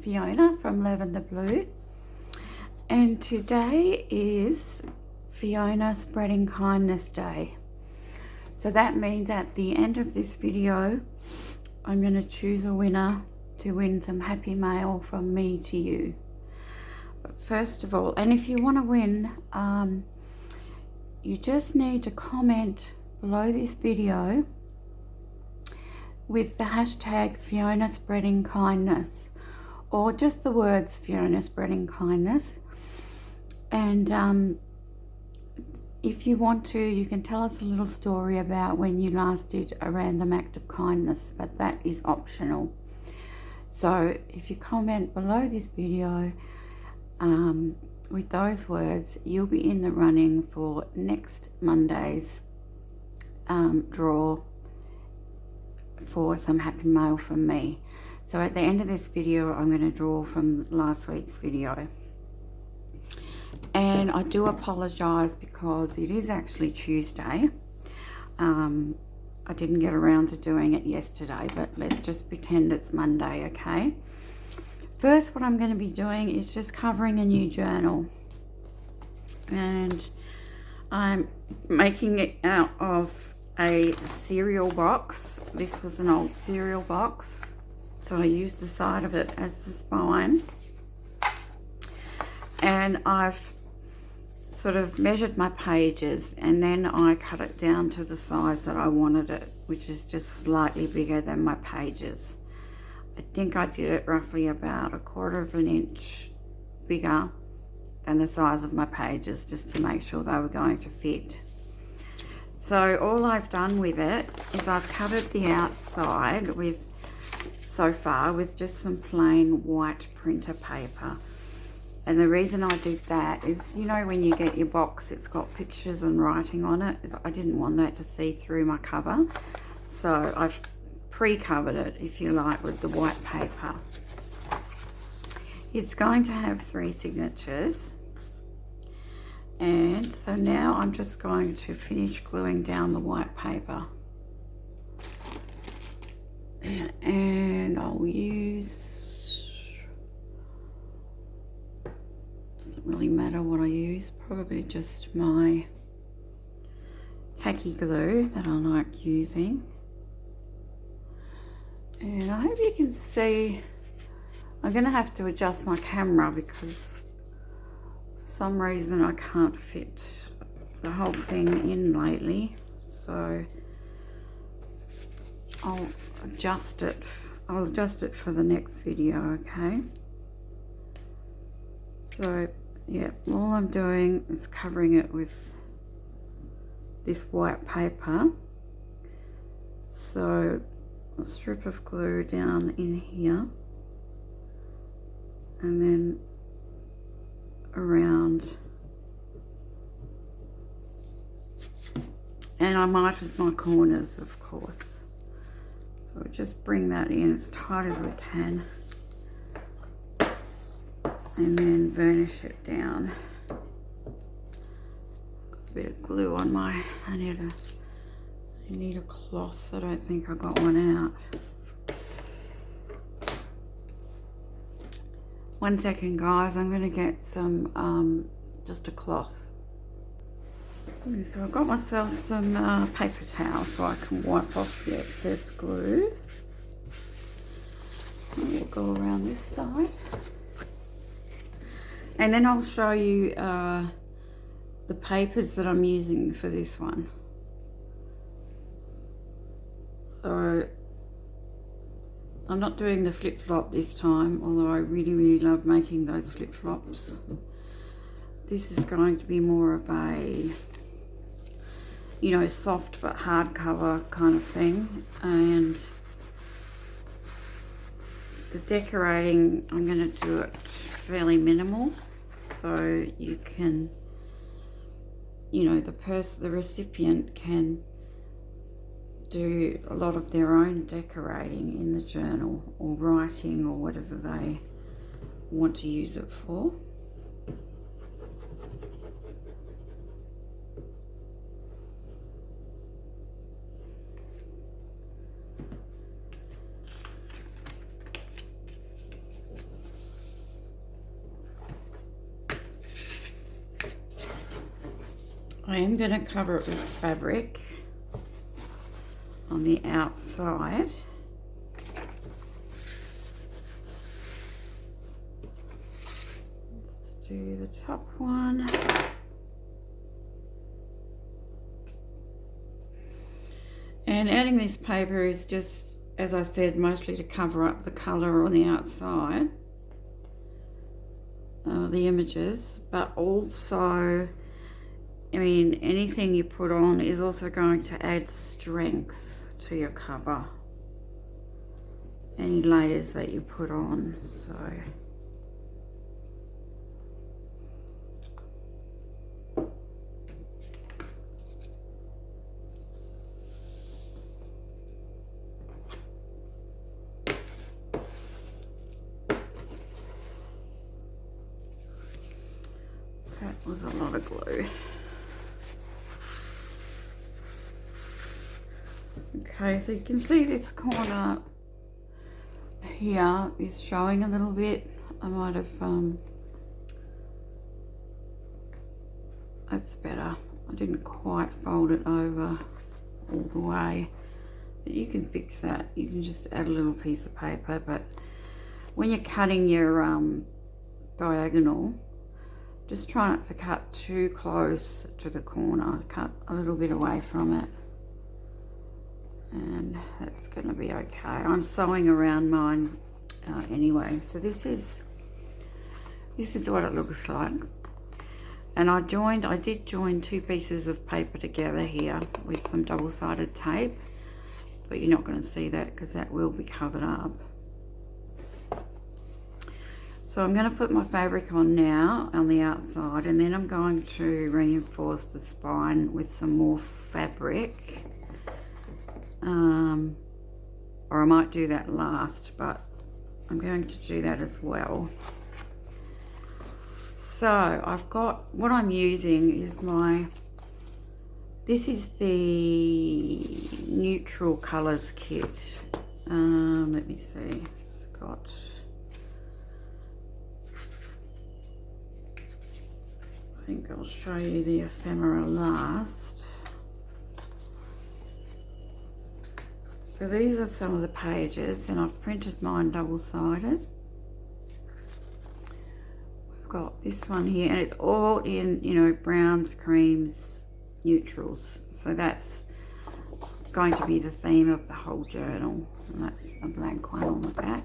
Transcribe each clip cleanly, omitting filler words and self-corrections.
Fiona from Lavender Blue, and today is Fiona Spreading Kindness Day. So that means at the end of this video I'm going to choose a winner to win some happy mail from me to you. But first of all, and if you want to win, you just need to comment below this video with the hashtag Fiona Spreading Kindness, or just the words Fiona Spreading Kindness. And if you want to, you can tell us a little story about when you last did a random act of kindness, but that is optional. So if you comment below this video with those words, you'll be in the running for next Monday's draw for some happy mail from me. So at the end of this video I'm going to draw from last week's video, and I do apologize because it is actually Tuesday. I didn't get around to doing it yesterday, but let's just pretend it's Monday, okay? First, what I'm going to be doing is just covering a new journal, and I'm making it out of a cereal box. This was an old cereal box, so I used the side of it as the spine, and I've sort of measured my pages, and then I cut it down to the size that I wanted it, which is just slightly bigger than my pages. I think I did it roughly about 1/4 of an inch bigger than the size of my pages, just to make sure they were going to fit. So all I've done with it is I've covered the outside so far with just some plain white printer paper. And the reason I did that is, you know, when you get your box, it's got pictures and writing on it. I didn't want that to see through my cover, so I've pre-covered it, if you like, with the white paper. It's going to have 3 signatures. And so now I'm just going to finish gluing down the white paper. And I'll use, doesn't really matter what I use, probably just my tacky glue that I like using. And I hope you can see, I'm going to have to adjust my camera because for some reason I can't fit the whole thing in lately, so I'll adjust it for the next video, okay? So yeah, all I'm doing is covering it with this white paper. So a strip of glue down in here, and then around, and I mited my corners, of course, so just bring that in as tight as we can, and then burnish it down. Got a bit of glue on my, I need a cloth. I don't think I got one out. 1 second, guys, I'm going to get some, just a cloth. So I've got myself some paper towel so I can wipe off the excess glue. And we'll go around this side. And then I'll show you the papers that I'm using for this one. So I'm not doing the flip-flop this time, although I really love making those flip-flops. This is going to be more of a, you know, soft but hardcover kind of thing. And the decorating, I'm going to do it fairly minimal, so you can, you know, the recipient can do a lot of their own decorating in the journal, or writing, or whatever they want to use it for. I am going to cover it with fabric on the outside. Let's do the top one. And adding this paper is just, as I said, mostly to cover up the colour on the outside, the images, but also, I mean, anything you put on is also going to add strength to your cover. Any layers that you put on, so. That was a lot of glue. Okay, so you can see this corner here is showing a little bit. I might have, that's better. I didn't quite fold it over all the way. But you can fix that. You can just add a little piece of paper, but when you're cutting your diagonal, just try not to cut too close to the corner. Cut a little bit away from it. And that's going to be okay. I'm sewing around mine anyway. So this is what it looks like. And I did join two pieces of paper together here with some double-sided tape. But you're not going to see that because that will be covered up. So I'm going to put my fabric on now on the outside, and then I'm going to reinforce the spine with some more fabric. Or I might do that last, but I'm going to do that as well. So I've got, what I'm using is this is the neutral colours kit. Let me see, it's got, I think I'll show you the ephemera last. So these are some of the pages, and I've printed mine double-sided. We've got this one here, and it's all in, you know, browns, creams, neutrals. So that's going to be the theme of the whole journal. And that's a blank one on the back.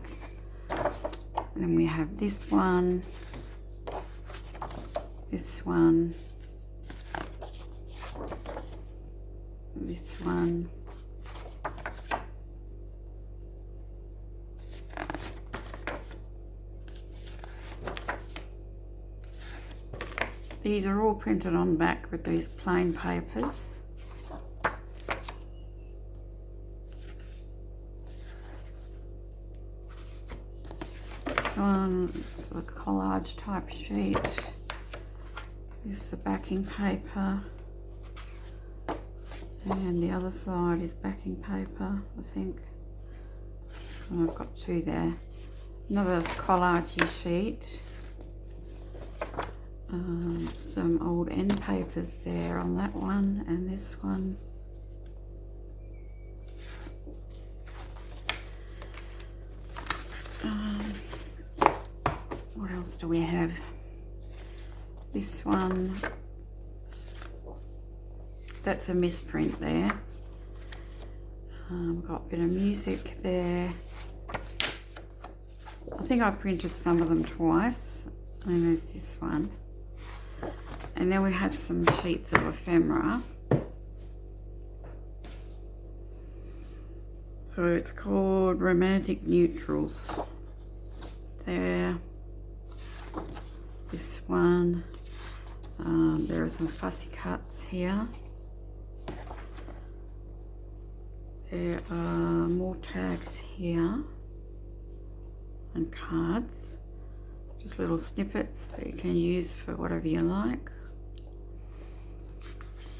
And then we have this one, this one, this one. These are all printed on back with these plain papers. This one is a collage type sheet. This is the backing paper. And the other side is backing paper, I think. And I've got two there. Another collage sheet. Some old end papers there on that one and this one. What else do we have? This one, that's a misprint there. Got a bit of music there. I think I printed some of them twice. And there's this one. And then we have some sheets of ephemera. So it's called Romantic Neutrals. There. This one. There are some fussy cuts here. There are more tags here. And cards. Just little snippets that you can use for whatever you like.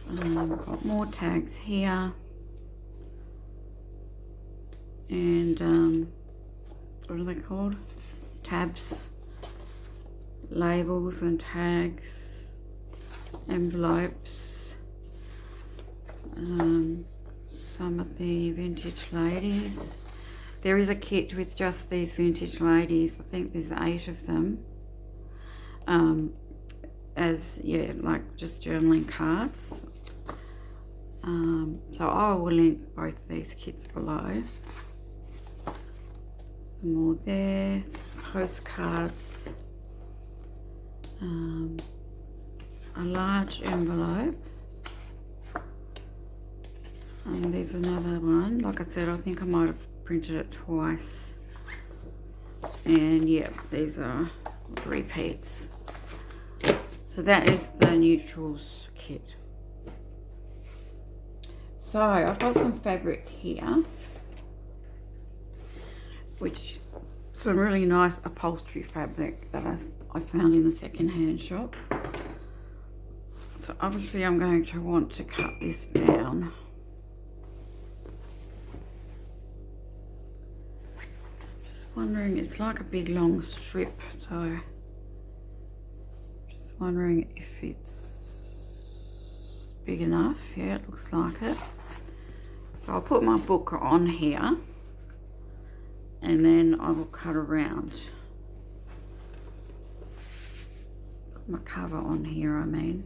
We've got more tags here. And what are they called? Tabs. Labels and tags. Envelopes. some of the vintage ladies. There is a kit with just these vintage ladies. I think there's 8 of them. Like just journaling cards. So I will link both of these kits below. Some more there, some postcards, a large envelope, and there's another one. Like I said, I think I might have printed it twice, and yeah, these are repeats. So that is the neutrals kit. So I've got some fabric here, which some really nice upholstery fabric that I found in the second-hand shop. So obviously I'm going to want to cut this down. Just wondering, it's like a big long strip, so just wondering if it's big enough. Yeah, it looks like it. So I'll put my book on here, and then I will cut around. Put my cover on here, I mean.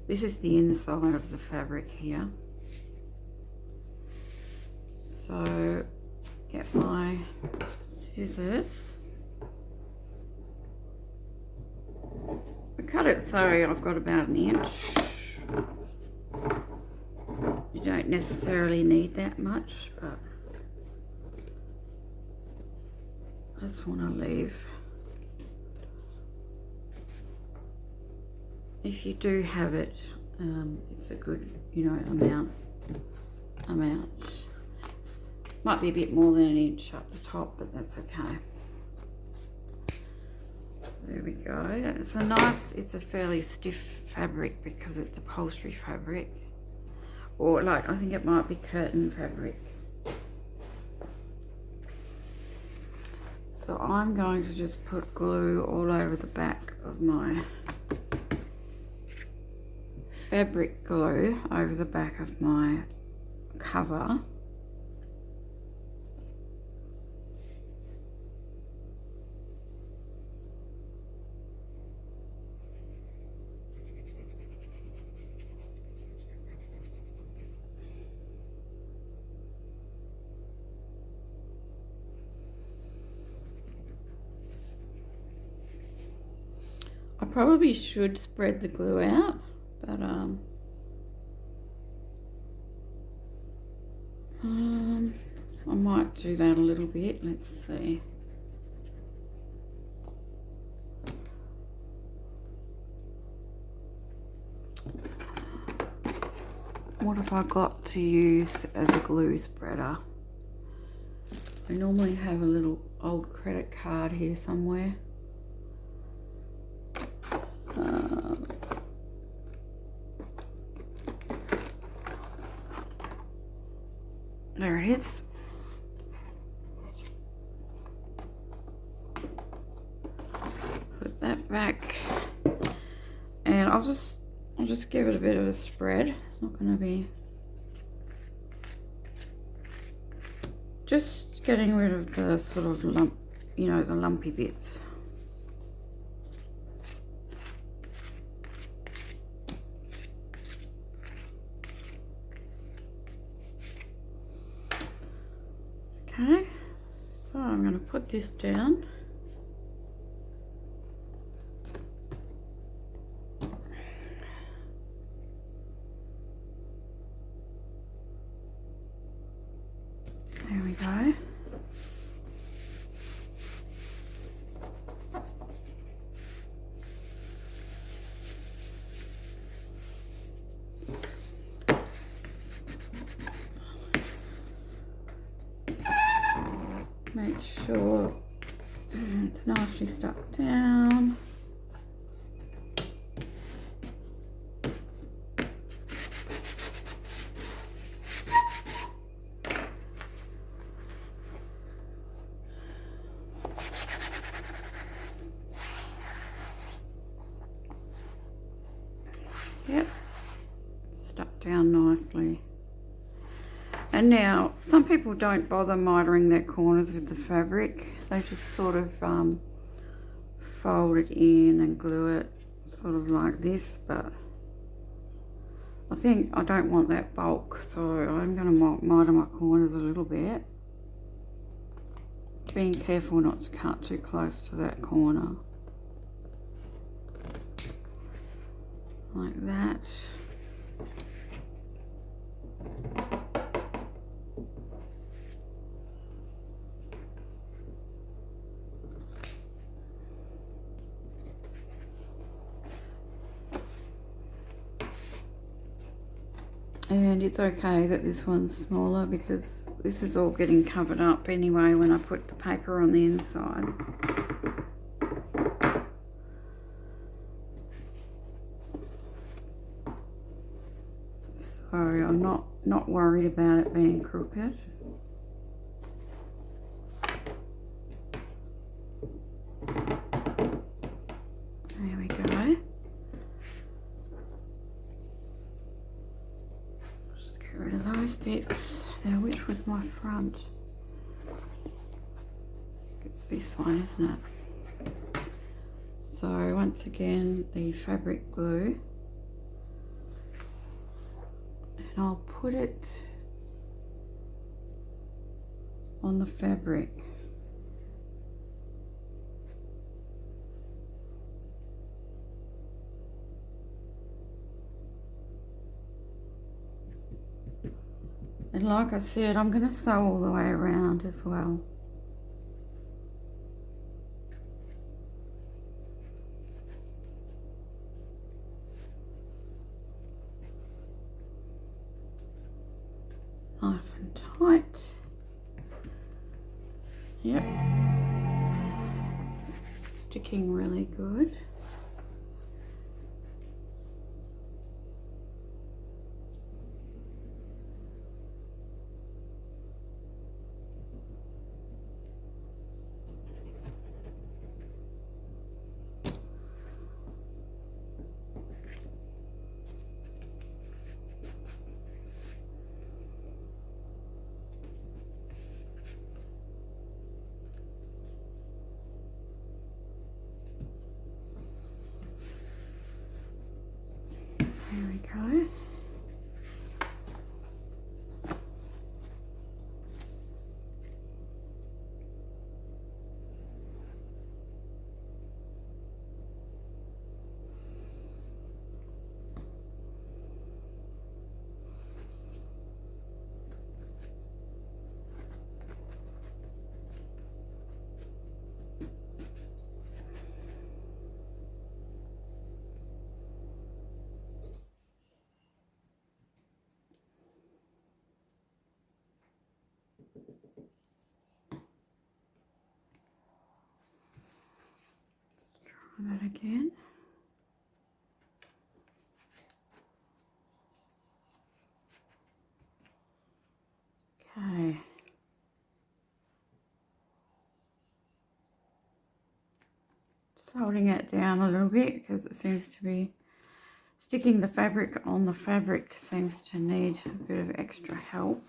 This is the inside of the fabric here. So, get my scissors. I cut it so I've got about 1 inch. You don't necessarily need that much, but I just want to leave. If you do have it, it's a good, amount. Might be a bit more than 1 inch up the top, but that's okay. There we go. It's a fairly stiff fabric because it's upholstery fabric. Or like, I think it might be curtain fabric. So I'm going to just put glue all over the back of my fabric glue over the back of my cover. I probably should spread the glue out, but I might do that a little bit. Let's see. What have I got to use as a glue spreader? I normally have a little old credit card here somewhere. There it is. Put that back, and I'll just give it a bit of a spread. It's not going to be, just getting rid of the sort of lump, the lumpy bits. Okay, so I'm going to put this down. There we go. Make sure it's nicely stuck down. Yep, stuck down nicely. And now, some people don't bother mitering their corners with the fabric. They just sort of fold it in and glue it sort of like this, but I think I don't want that bulk, so I'm going to miter my corners a little bit. Being careful not to cut too close to that corner. Like that. And it's okay that this one's smaller because this is all getting covered up anyway when I put the paper on the inside. So I'm not worried about it being crooked. There we go. Just get rid of those bits. Now, which was my front? It's this one, isn't it? So once again, the fabric glue. And I'll put it on the fabric. And like I said, I'm going to sew all the way around as well. Nice and tight. Yep. Sticking really good. There we go. That again. Okay. Just holding it down a little bit because it seems to be sticking the fabric on the fabric seems to need a bit of extra help.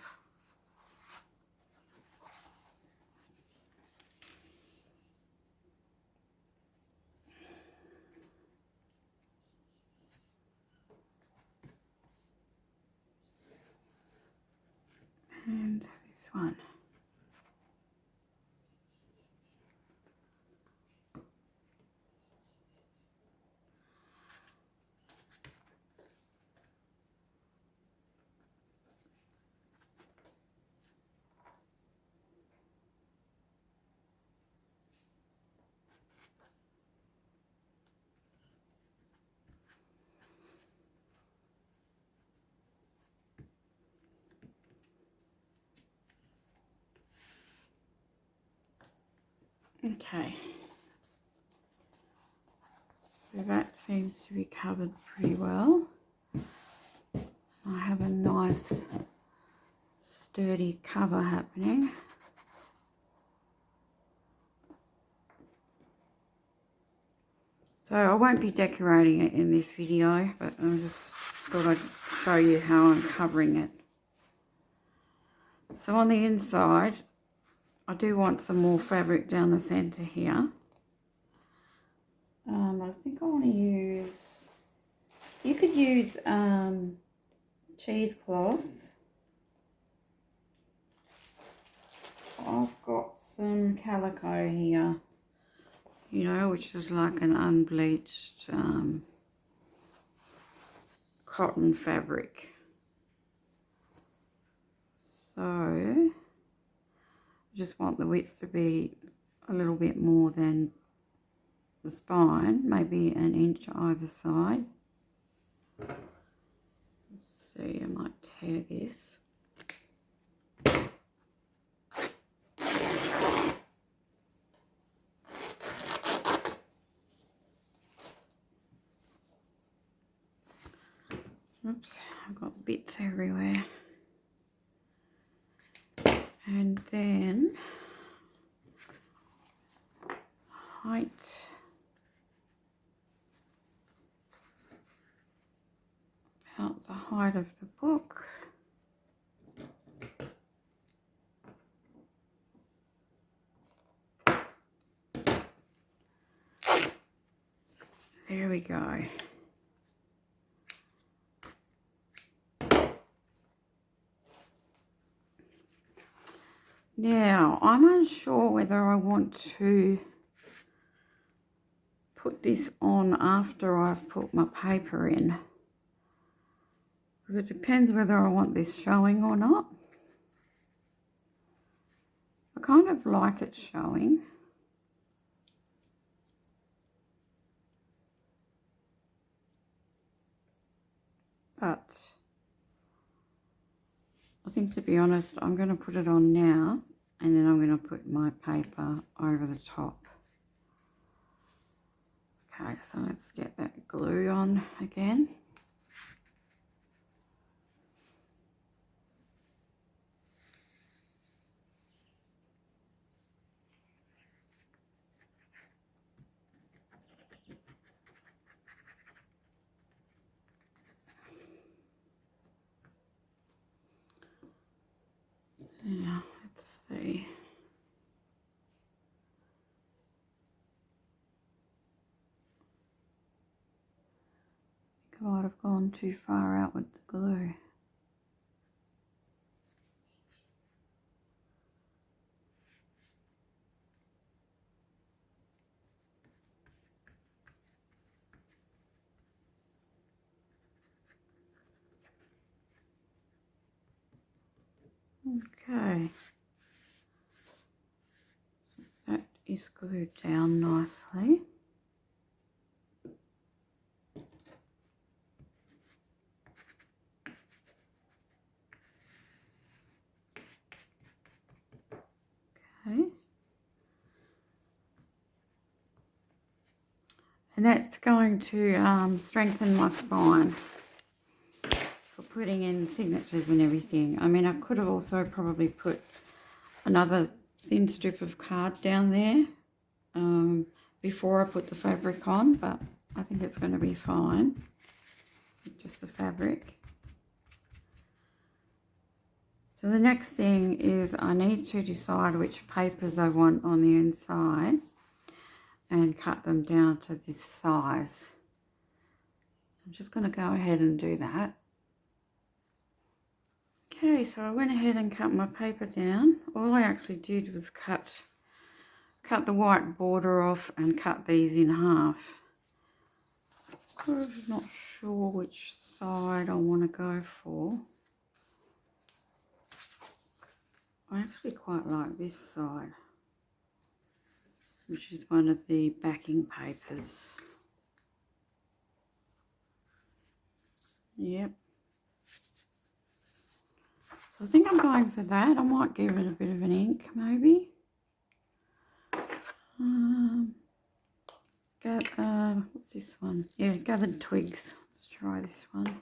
And this one. Okay, so that seems to be covered pretty well. I have a nice sturdy cover happening. So I won't be decorating it in this video, but I just thought I'd show you how I'm covering it. So on the inside, I do want some more fabric down the centre here. I think I want to use, you could use cheesecloth. I've got some calico here, you know, which is like an unbleached cotton fabric. So I just want the width to be a little bit more than the spine, maybe an inch either side. Let's see, I might tear this. Oops, I've got bits everywhere. And then height. About the height of the book. There we go. Now, I'm unsure whether I want to put this on after I've put my paper in. Because it depends whether I want this showing or not. I kind of like it showing. But I think, to be honest, I'm going to put it on now, and then I'm going to put my paper over the top. Okay, so let's get that glue on again. Now, let's see. I think I might have gone too far out with the glue. Okay. So that is glued down nicely. Okay. And that's going to strengthen my spine for putting in signatures and everything. I mean, I could have also probably put another thin strip of card down there before I put the fabric on, but I think it's going to be fine. It's just the fabric. So the next thing is I need to decide which papers I want on the inside and cut them down to this size. I'm just going to go ahead and do that. Okay, so I went ahead and cut my paper down. All I actually did was cut the white border off and cut these in half. I'm not sure which side I want to go for. I actually quite like this side, which is one of the backing papers. Yep. So I think I'm going for that. I might give it a bit of an ink, maybe. What's this one? Yeah, Gathered Twigs. Let's try this one.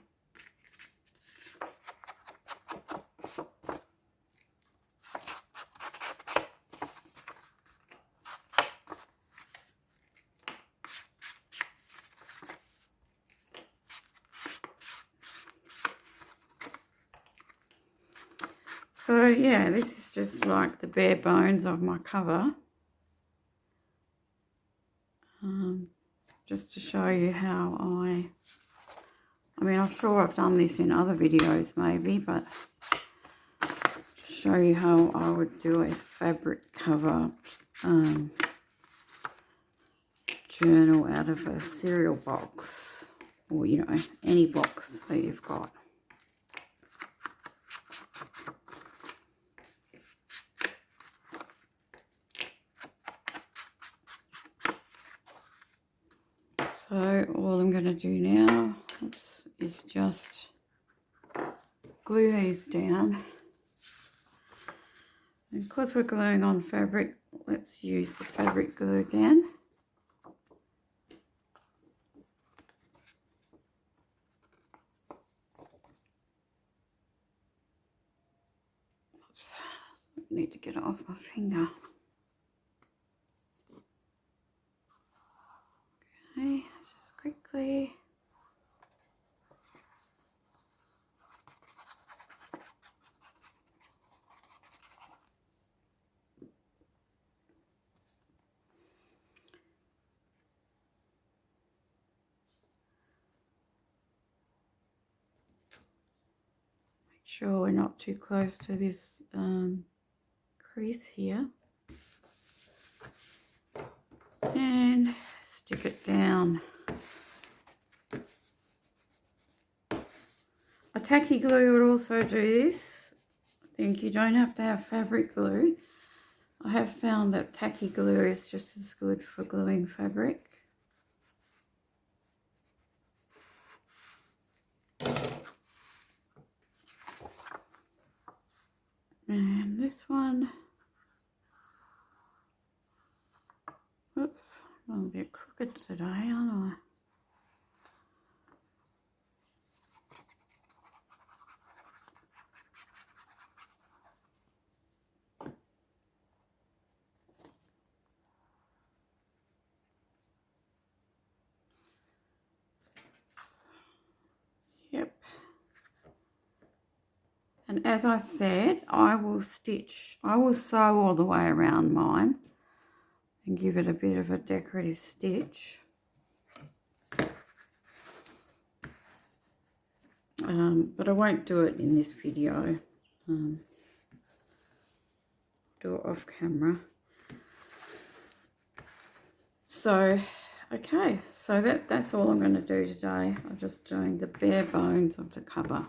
So yeah, this is just like the bare bones of my cover. Just to show you how I mean, I'm sure I've done this in other videos maybe, but to show you how I would do a fabric cover journal out of a cereal box, or you know, any box that you've got. So all I'm going to do now is just glue these down. And because we're gluing on fabric, let's use the fabric glue again. Oops, I need to get it off my finger. Okay, just quickly. Make sure we're not too close to this crease here. And stick it down. A tacky glue would also do this. I think you don't have to have fabric glue. I have found that tacky glue is just as good for gluing fabric. And this one, oops, I'm a bit crooked today, aren't I? Yep. And as I said, I will sew all the way around mine and give it a bit of a decorative stitch. But I won't do it in this video. Do it off camera. So, okay, so that's all I'm going to do today. I'm just doing the bare bones of the cover.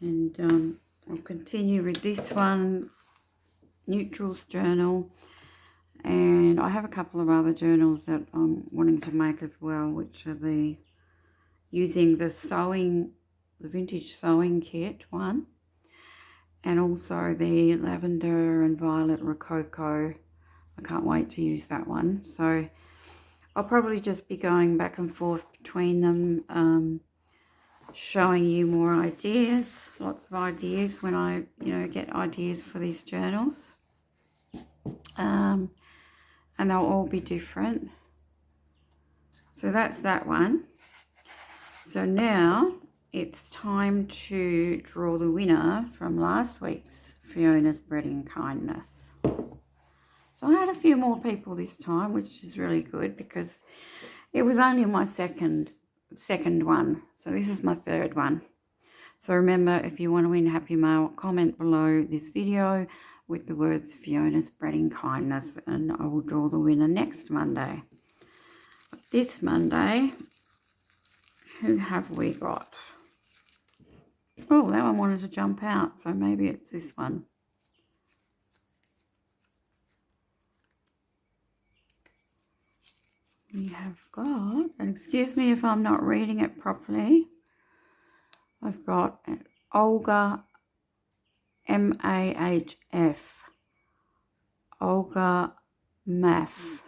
And I'll continue with this one, Neutrals journal. And I have a couple of other journals that I'm wanting to make as well, which are using the vintage sewing kit one, and also the lavender and violet rococo. I can't wait to use that one. So I'll probably just be going back and forth between them, showing you more ideas, lots of ideas when I, get ideas for these journals. And they'll all be different. So that's that one. So now it's time to draw the winner from last week's Fiona's Spreading Kindness. So I had a few more people this time, which is really good because it was only my second one. So this is my third one. So remember, if you want to win Happy Mail, comment below this video with the words Fiona's Spreading Kindness, and I will draw the winner next Monday. This Monday, who have we got? Oh, that one wanted to jump out, so maybe it's this one. We have got, and excuse me if I'm not reading it properly, I've got Olga MAHF, Olga Maff.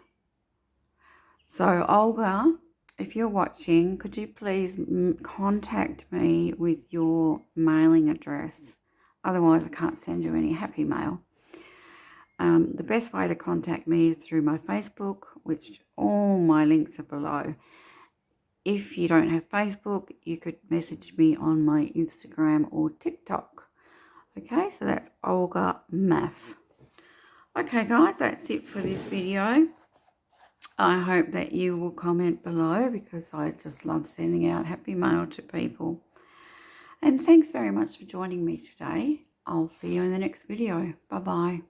So Olga, if you're watching, could you please contact me with your mailing address? Otherwise I can't send you any Happy Mail. The best way to contact me is through my Facebook, which all my links are below. If you don't have Facebook, you could message me on my Instagram or TikTok. Okay, so that's Olga Math. Okay, guys, that's it for this video. I hope that you will comment below because I just love sending out happy mail to people. And thanks very much for joining me today. I'll see you in the next video. Bye-bye.